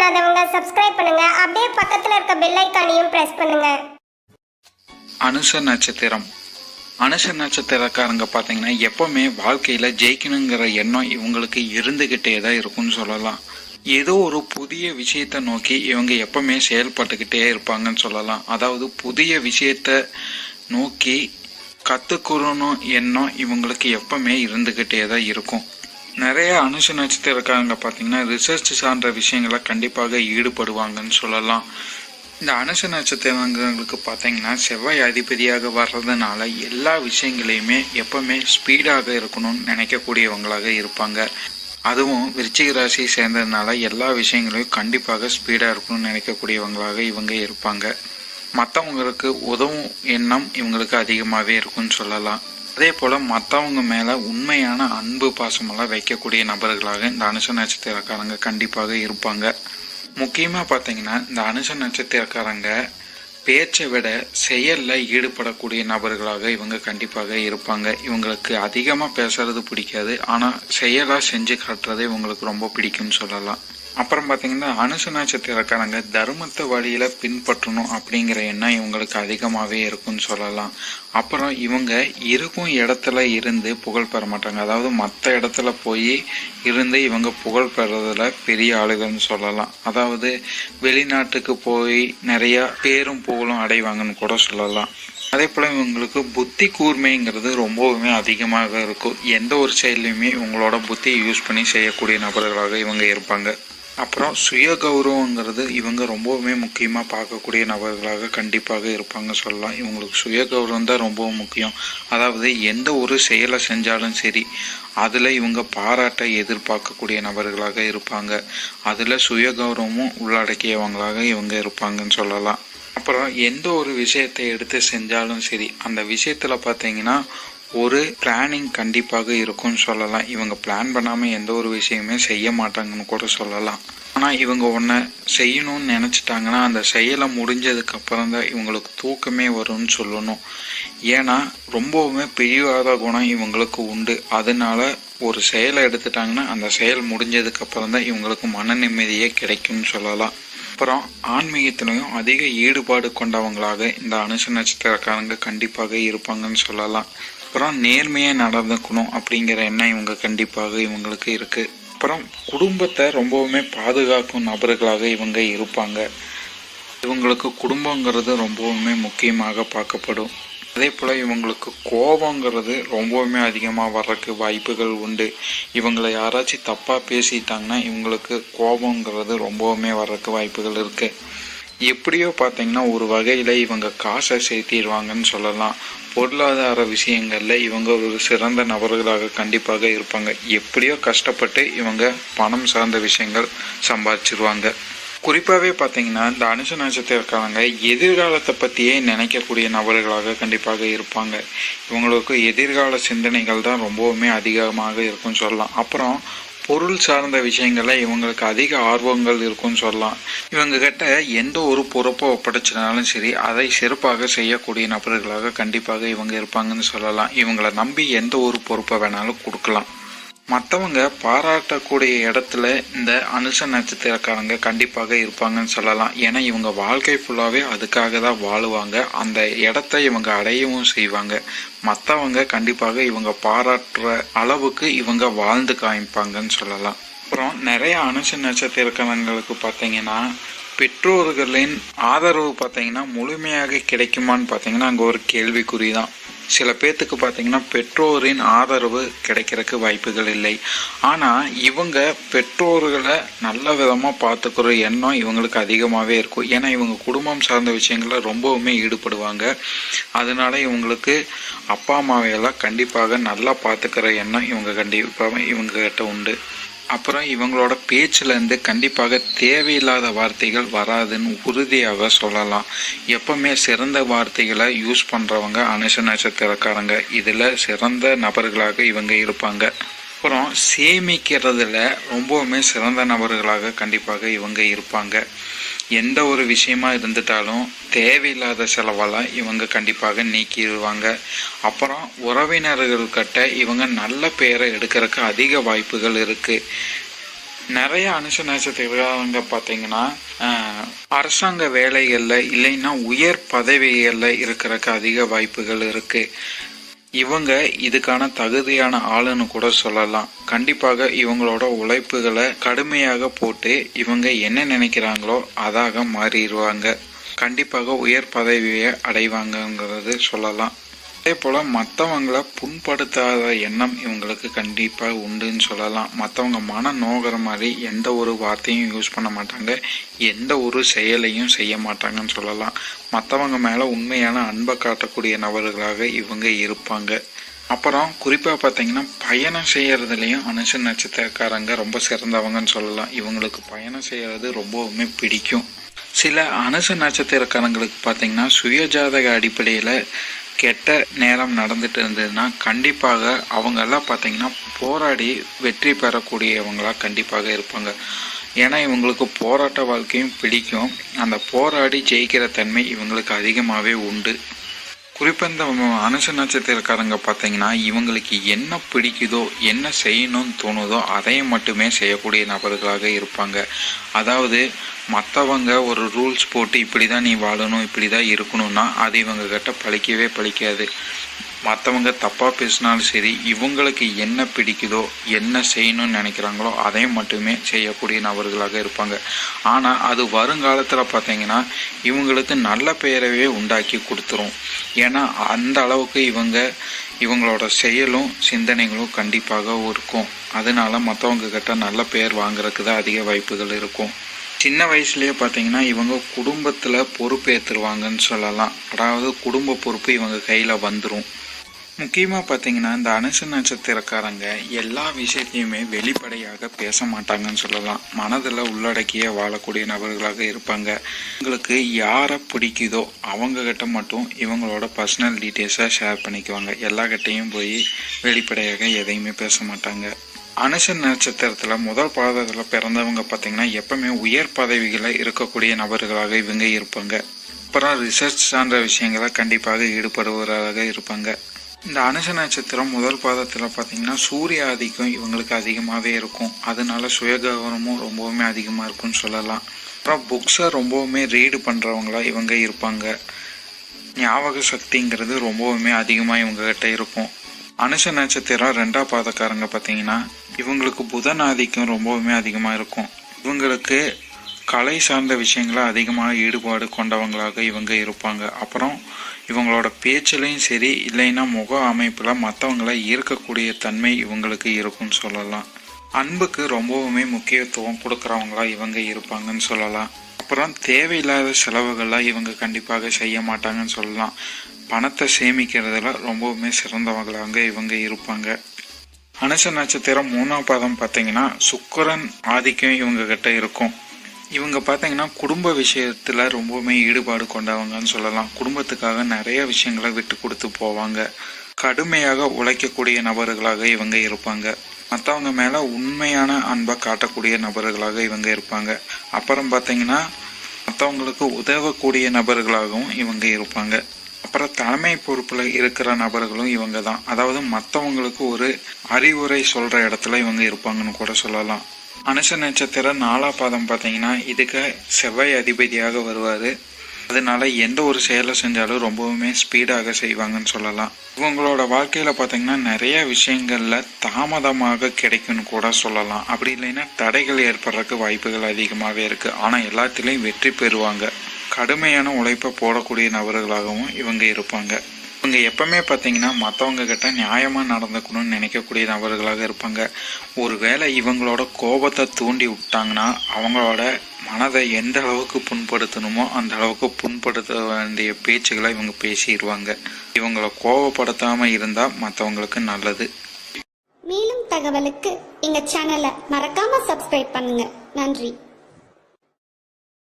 பண்ணாதவங்க சப்ஸ்கிரைப் பண்ணுங்க. அப்படியே பக்கத்துல இருக்க பெல் ஐகானையும் பிரஸ் பண்ணுங்க. அனுச நட்சத்திரம். அனுச நட்சத்திரக்காரங்க பார்த்தீங்கன்னா எப்பவுமே வாழ்க்கையில் ஜெயிக்கணுங்கிற எண்ணம் இவங்களுக்கு இருந்துக்கிட்டே தான் இருக்கும்னு சொல்லலாம். ஏதோ ஒரு புதிய விஷயத்தை நோக்கி இவங்க எப்பவுமே செயல்பட்டுக்கிட்டே இருப்பாங்கன்னு சொல்லலாம். அதாவது புதிய விஷயத்தை நோக்கி கற்றுக்கணும் எண்ணம் இவங்களுக்கு எப்பவுமே இருந்துக்கிட்டே தான் இருக்கும். நிறைய அனுச நட்சத்திரக்காரங்க பார்த்தீங்கன்னா ரிசர்ச் சார்ந்த விஷயங்களை கண்டிப்பாக ஈடுபடுவாங்கன்னு சொல்லலாம். இந்த அனுச நட்சத்திரங்களுக்கு பார்த்தீங்கன்னா செவ்வாய் அதிபதியாக வர்றதுனால எல்லா விஷயங்களையுமே எப்பவுமே ஸ்பீடாக இருக்கணும்னு நினைக்கக்கூடியவங்களாக இருப்பாங்க. அதுவும் விருச்சிக ராசியை சேர்ந்ததுனால எல்லா விஷயங்களையும் கண்டிப்பாக ஸ்பீடாக இருக்கணும்னு நினைக்கக்கூடியவங்களாக இவங்க இருப்பாங்க. மற்றவங்களுக்கு உதவும் எண்ணம் இவங்களுக்கு அதிகமாகவே இருக்கும்னு சொல்லலாம். அதே போல் மற்றவங்க மேலே உண்மையான அன்பு பாசமெல்லாம் வைக்கக்கூடிய நபர்களாக இந்த அனுச நட்சத்திரக்காரங்க கண்டிப்பாக இருப்பாங்க. முக்கியமாக பார்த்தீங்கன்னா இந்த அனுச நட்சத்திரக்காரங்க பேச்சை விட செயலில் ஈடுபடக்கூடிய நபர்களாக இவங்க கண்டிப்பாக இருப்பாங்க. இவங்களுக்கு அதிகமாக பேசுறது பிடிக்காது, ஆனால் செயலாக செஞ்சு காட்டுறது இவங்களுக்கு ரொம்ப பிடிக்கும்னு சொல்லலாம். அப்புறம் பார்த்தீங்கன்னா அனுச நட்சத்திரக்காரங்க தர்மத்தை வழியில் பின்பற்றணும் அப்படிங்கிற எண்ணம் இவங்களுக்கு அதிகமாகவே இருக்குன்னு சொல்லலாம். அப்புறம் இவங்க இருக்கும் இடத்துல இருந்து புகழ் பெற மாட்டாங்க. அதாவது மற்ற இடத்துல போய் இருந்து இவங்க புகழ் பெறதுல பெரிய ஆளுகள்னு சொல்லலாம். அதாவது வெளிநாட்டுக்கு போய் நிறைய பேரும் புகழும் அடைவாங்கன்னு கூட சொல்லலாம். அதே போல் இவங்களுக்கு புத்தி கூர்மைங்கிறது ரொம்பவுமே அதிகமாக இருக்கும். எந்த ஒரு செயலையுமே இவங்களோட புத்தியை யூஸ் பண்ணி செய்யக்கூடிய நபர்களாக இவங்க இருப்பாங்க. அப்புறம் சுய கௌரவங்கிறது இவங்க ரொம்பவுமே முக்கியமாக பார்க்கக்கூடிய நபர்களாக கண்டிப்பாக இருப்பாங்க சொல்லலாம். இவங்களுக்கு சுய கௌரவம் தான் ரொம்பவும் முக்கியம். அதாவது எந்த ஒரு செயலை செஞ்சாலும் சரி அதில் இவங்க பாராட்ட எதிர்பார்க்கக்கூடிய நபர்களாக இருப்பாங்க. அதில் சுய கௌரவமும் உள்ளடக்கியவங்களாக இவங்க இருப்பாங்கன்னு சொல்லலாம். அப்புறம் எந்த ஒரு விஷயத்தை எடுத்து செஞ்சாலும் சரி அந்த விஷயத்தில் பார்த்தீங்கன்னா ஒரு பிளானிங் கண்டிப்பாக இருக்கும்னு சொல்லலாம். இவங்க பிளான் பண்ணாமல் எந்த ஒரு விஷயமே செய்ய மாட்டாங்கன்னு கூட சொல்லலாம். ஆனால் இவங்க ஒன்றை செய்யணும்னு நினச்சிட்டாங்கன்னா அந்த செயலை முடிஞ்சதுக்கு அப்புறம் தான் இவங்களுக்கு தூக்கமே வரும்னு சொல்லணும். ஏன்னா ரொம்பவுமே பிடிவாத குணம் இவங்களுக்கு உண்டு. அதனால ஒரு செயலை எடுத்துட்டாங்கன்னா அந்த செயல் முடிஞ்சதுக்கு அப்புறம் தான் இவங்களுக்கு மன நிம்மதியே கிடைக்கும்னு சொல்லலாம். அப்புறம் ஆன்மீகத்திலையும் அதிக ஈடுபாடு கொண்டவங்களாக இந்த அனுச நட்சத்திரக்காரங்க கண்டிப்பாக இருப்பாங்கன்னு சொல்லலாம். அப்புறம் நேர்மையாக நடந்துக்கணும் அப்படிங்கிற எண்ணம் இவங்க கண்டிப்பாக இவங்களுக்கு இருக்குது. அப்புறம் குடும்பத்தை ரொம்பவுமே பாதுகாக்கும் நபர்களாக இவங்க இருப்பாங்க. இவங்களுக்கு குடும்பங்கிறது ரொம்பவுமே முக்கியமாக பார்க்கப்படும். அதே போல் இவங்களுக்கு கோபங்கிறது ரொம்பவுமே அதிகமாக வர்றதுக்கு வாய்ப்புகள் உண்டு. இவங்களை யாராச்சும் தப்பாக பேசிட்டாங்கன்னா இவங்களுக்கு கோபங்கிறது ரொம்பவுமே வர்றதுக்கு வாய்ப்புகள் இருக்குது. எப்படியோ பார்த்தீங்கன்னா ஒரு வகையில் இவங்க காசை சேர்த்திடுவாங்கன்னு சொல்லலாம். பொருளாதார விஷயங்களில் இவங்க ஒரு சிறந்த நபர்களாக கண்டிப்பாக இருப்பாங்க. எப்படியோ கஷ்டப்பட்டு இவங்க பணம் சார்ந்த விஷயங்கள் சம்பாதிச்சிருவாங்க. குறிப்பாகவே பார்த்தீங்கன்னா இந்த அனுச நட்சத்திரக்காரங்க எதிர்காலத்தை பற்றியே நினைக்கக்கூடிய நபர்களாக கண்டிப்பாக இருப்பாங்க. இவங்களுக்கு எதிர்கால சிந்தனைகள் தான் ரொம்பவுமே அதிகமாக இருக்கும்னு சொல்லலாம். அப்புறம் பொருள் சார்ந்த விஷயங்களில் இவங்களுக்கு அதிக ஆர்வங்கள் இருக்கும்னு சொல்லலாம். இவங்க கிட்ட எந்த ஒரு பொறுப்பை ஒப்படைச்சினாலும் சரி அதை சிறப்பாக செய்யக்கூடிய நபர்களாக கண்டிப்பாக இவங்க இருப்பாங்கன்னு சொல்லலாம். இவங்களை நம்பி எந்த ஒரு பொறுப்பை வேணாலும் கொடுக்கலாம். மற்றவங்க பாராட்டக்கூடிய இடத்துல இந்த அனுச நட்சத்திரக்காரங்க கண்டிப்பாக இருப்பாங்கன்னு சொல்லலாம். ஏன்னா இவங்க வாழ்க்கை ஃபுல்லாகவே அதுக்காக தான் வாழுவாங்க. அந்த இடத்த இவங்க அடையவும் செய்வாங்க. மற்றவங்க கண்டிப்பாக இவங்க பாராட்டுற அளவுக்கு இவங்க வாழ்ந்து காமிப்பாங்கன்னு சொல்லலாம். அப்புறம் நிறைய அனுச நட்சத்திரக்காரங்களுக்கு பார்த்தீங்கன்னா பெற்றோர்களின் ஆதரவு பார்த்தீங்கன்னா முழுமையாக கிடைக்குமான்னு பார்த்தீங்கன்னா அங்கே ஒரு கேள்விக்குறி தான். சில பேர்த்துக்கு பார்த்தீங்கன்னா பெற்றோரின் ஆதரவு கிடைக்கிறதுக்கு வாய்ப்புகள் இல்லை. ஆனால் இவங்க பெற்றோர்களை நல்ல விதமாக பார்த்துக்கிற எண்ணம் இவங்களுக்கு அதிகமாகவே இருக்கும். ஏன்னா இவங்க குடும்பம் சார்ந்த விஷயங்களில் ரொம்பவுமே ஈடுபடுவாங்க. அதனால இவங்களுக்கு அப்பா அம்மாவையெல்லாம் கண்டிப்பாக நல்லா பார்த்துக்கிற எண்ணம் இவங்க கண்டிப்பாக இவங்ககிட்ட உண்டு. அப்புறம் இவங்களோட பேச்சிலேருந்து கண்டிப்பாக தேவையில்லாத வார்த்தைகள் வராதுன்னு உறுதியாக சொல்லலாம். எப்பவுமே சிறந்த வார்த்தைகளை யூஸ் பண்ணுறவங்க அனுச நட்சத்திரக்காரங்க. இதில் சிறந்த நபர்களாக இவங்க இருப்பாங்க. அப்புறம் சேமிக்கிறதுல ரொம்பவுமே சிறந்த நபர்களாக கண்டிப்பாக இவங்க இருப்பாங்க. எந்த ஒரு விஷயமா இருந்துட்டாலும் தேவையில்லாத செலவெல்லாம் இவங்க கண்டிப்பாக நீக்கிடுவாங்க. அப்புறம் உறவினர்கள்கிட்ட இவங்க நல்ல பெயரை எடுக்கிறதுக்கு அதிக வாய்ப்புகள் இருக்குது. நிறைய அனுச நட்சத்திரங்க பார்த்தீங்கன்னா அரசாங்க வேலைகளில் இல்லைன்னா உயர் பதவிகளில் இருக்கிறதுக்கு அதிக வாய்ப்புகள் இருக்கு. இவங்க இதுக்கான தகுதியான ஆளுன்னு கூட சொல்லலாம். கண்டிப்பாக இவங்களோட உழைப்புகளை கடுமையாக போட்டு இவங்க என்ன நினைக்கிறாங்களோ அதாக மாறிடுவாங்க. கண்டிப்பாக உயர் பதவியை அடைவாங்கங்கிறது சொல்லலாம். அதே போல மற்றவங்களை புண்படுத்தாத எண்ணம் இவங்களுக்கு கண்டிப்பாக உண்டுன்னு சொல்லலாம். மற்றவங்க மனம் நோகிற மாதிரி எந்த ஒரு வார்த்தையும் யூஸ் பண்ண மாட்டாங்க, எந்த ஒரு செயலையும் செய்ய மாட்டாங்கன்னு சொல்லலாம். மற்றவங்க மேலே உண்மையான அன்பை காட்டக்கூடிய நபர்களாக இவங்க இருப்பாங்க. அப்புறம் குறிப்பாக பார்த்தீங்கன்னா பயணம் செய்யறதுலையும் அனுச நட்சத்திரக்காரங்க ரொம்ப சிறந்தவங்கன்னு சொல்லலாம். இவங்களுக்கு பயணம் செய்யறது ரொம்பவுமே பிடிக்கும். சில அனுச நட்சத்திரக்காரங்களுக்கு பார்த்தீங்கன்னா சுயஜாதக அடிப்படையில் கெட்ட நேரம் நடந்துட்டு இருந்ததுன்னா கண்டிப்பாக அவங்க எல்லாம் பார்த்தீங்கன்னா போராடி வெற்றி பெறக்கூடியவங்களா கண்டிப்பாக இருப்பாங்க. ஏன்னா இவங்களுக்கு போராட்ட வாழ்க்கையும் பிடிக்கும். அந்த போராடி ஜெயிக்கிற தன்மை இவங்களுக்கு அதிகமாகவே உண்டு. குறிப்பாக இந்த அனுச நட்சத்திரக்காரங்க பார்த்தீங்கன்னா இவங்களுக்கு என்ன பிடிக்குதோ என்ன செய்யணும்னு தோணுதோ அதையும் மட்டுமே செய்யக்கூடிய நபர்களாக இருப்பாங்க. அதாவது மற்றவங்க ஒரு ரூல்ஸ் போட்டு இப்படி தான் நீ வாழணும் இப்படி தான் இருக்கணும்னா அது இவங்க கிட்ட பழிக்கவே பழிக்காது. மற்றவங்க தப்பாக பேசினாலும் சரி, இவங்களுக்கு என்ன பிடிக்குதோ என்ன செய்யணும்னு நினைக்கிறாங்களோ அதையும் மட்டுமே செய்யக்கூடிய நபர்களாக இருப்பாங்க. ஆனால் அது வருங்காலத்தில் பார்த்தீங்கன்னா இவங்களுக்கு நல்ல பெயரவே உண்டாக்கி கொடுத்துரும். ஏன்னா அந்த அளவுக்கு இவங்களோட செயலும் சிந்தனைகளும் கண்டிப்பாக இருக்கும். அதனால மற்றவங்க கிட்ட நல்ல பெயர் வாங்குறதுக்கு தான் அதிக வாய்ப்புகள் இருக்கும். சின்ன வயசுலேயே பார்த்தீங்கன்னா இவங்க குடும்பத்தில் பொறுப்பேற்றுருவாங்கன்னு சொல்லலாம். அதாவது குடும்ப பொறுப்பு இவங்க கையில் வந்துடும். முக்கியமாக பார்த்தீங்கன்னா இந்த அனுச நட்சத்திரக்காரங்க எல்லா விஷயத்தையுமே வெளிப்படையாக பேச மாட்டாங்கன்னு சொல்லலாம். மனதில் உள்ளடக்கிய வாழக்கூடிய நபர்களாக இருப்பாங்க. இவங்களுக்கு யாரை பிடிக்குதோ அவங்கக்கிட்ட மட்டும் இவங்களோட பர்சனல் டீட்டெயில்ஸை ஷேர் பண்ணிக்குவாங்க. எல்லா கிட்டையும் போய் வெளிப்படையாக எதையுமே பேச மாட்டாங்க. அனுச நட்சத்திரத்தில் முதல் பாதத்தில் பிறந்தவங்க பார்த்தீங்கன்னா எப்பவுமே உயர் பதவிகளில் இருக்கக்கூடிய நபர்களாக இவங்க இருப்பாங்க. அப்புறம் ரிசர்ச் சார்ந்த விஷயங்களை கண்டிப்பாக ஈடுபடுவதாக இருப்பாங்க. இந்த அனுச நட்சத்திரம் முதல் பாதத்தில் பார்த்தீங்கன்னா சூரிய ஆதிக்கம் இவங்களுக்கு அதிகமாகவே இருக்கும். அதனால சுயகவனமும் ரொம்பவுமே அதிகமாக இருக்கும்னு சொல்லலாம். அப்புறம் புக்ஸை ரொம்பவுமே ரீடு பண்ணுறவங்களா இவங்க இருப்பாங்க. ஞாபக சக்திங்கிறது ரொம்பவுமே அதிகமாக இவங்ககிட்ட இருக்கும். அனுச நட்சத்திரம் 2ஆம் பாதக்காரங்க பார்த்தீங்கன்னா இவங்களுக்கு புதன் ஆதிக்கம் ரொம்பவுமே அதிகமாக இருக்கும். இவங்களுக்கு கலை சார்ந்த விஷயங்கள அதிகமாக ஈடுபாடு கொண்டவங்களாக இவங்க இருப்பாங்க. அப்புறம் இவங்களோட பேச்சிலையும் சரி இல்லைன்னா முக அமைப்பில் மற்றவங்களை ஈர்க்கக்கூடிய தன்மை இவங்களுக்கு இருக்குன்னு சொல்லலாம். அன்புக்கு ரொம்பவுமே முக்கியத்துவம் கொடுக்குறவங்களா இவங்க இருப்பாங்கன்னு சொல்லலாம். அப்புறம் தேவையில்லாத செலவுகள்லாம் இவங்க கண்டிப்பாக செய்ய மாட்டாங்கன்னு சொல்லலாம். பணத்தை சேமிக்கிறதுல ரொம்பவுமே சிறந்தவங்களாக இவங்க இருப்பாங்க. அனுச நட்சத்திரம் 3ஆம் பாதம் பார்த்தீங்கன்னா சுக்கிரன் ஆதிக்கம் இவங்க கிட்ட இருக்கும். இவங்க பார்த்தீங்கன்னா குடும்ப விஷயத்தில் ரொம்பவுமே ஈடுபாடு கொண்டவங்கன்னு சொல்லலாம். குடும்பத்துக்காக நிறைய விஷயங்களை விட்டு கொடுத்து போவாங்க. கடுமையாக உழைக்கக்கூடிய நபர்களாக இவங்க இருப்பாங்க. மற்றவங்க மேலே உண்மையான அன்பை காட்டக்கூடிய நபர்களாக இவங்க இருப்பாங்க. அப்புறம் பார்த்தீங்கன்னா மற்றவங்களுக்கு உதவக்கூடிய நபர்களாகவும் இவங்க இருப்பாங்க. அப்புறம் தலைமை பொறுப்பில் இருக்கிற நபர்களும் இவங்க தான். அதாவது மற்றவங்களுக்கு ஒரு அறிவுரை சொல்கிற இடத்துல இவங்க இருப்பாங்கன்னு கூட சொல்லலாம். அனுச நட்சத்திரம் 4ஆம் பாதம் பார்த்தீங்கன்னா இதுக்கு செவ்வாய் அதிபதியாக வருவார். அதனால எந்த ஒரு செயலை செஞ்சாலும் ரொம்பவுமே ஸ்பீடாக செய்வாங்கன்னு சொல்லலாம். இவங்களோட வாழ்க்கையில் பார்த்தீங்கன்னா நிறைய விஷயங்களில் தாமதமாக கிடைக்கும்னு கூட சொல்லலாம். அப்படி இல்லைன்னா தடைகள் ஏற்படுறதுக்கு வாய்ப்புகள் அதிகமாகவே இருக்குது. ஆனால் எல்லாத்துலேயும் வெற்றி பெறுவாங்க. கடுமையான உழைப்பை போடக்கூடிய நபர்களாகவும் இவங்க இருப்பாங்க. இவங்க எப்பவுமே பார்த்தீங்கன்னா மற்றவங்க கிட்ட நியாயமாக நடந்துக்கணும்னு நினைக்கக்கூடிய நபர்களாக இருப்பாங்க. ஒருவேளை இவங்களோட கோபத்தை தூண்டி விட்டாங்கன்னா அவங்களோட மனதை எந்த அளவுக்கு புண்படுத்தணுமோ அந்த அளவுக்கு புண்படுத்த வேண்டிய பேச்சுகளை இவங்க பேசிடுவாங்க. இவங்களை கோபப்படுத்தாமல் இருந்தால் மற்றவங்களுக்கு நல்லது. மேலும் தகவலுக்கு எங்கள் சேனலை மறக்காம சப்ஸ்கிரைப் பண்ணுங்க. நன்றி.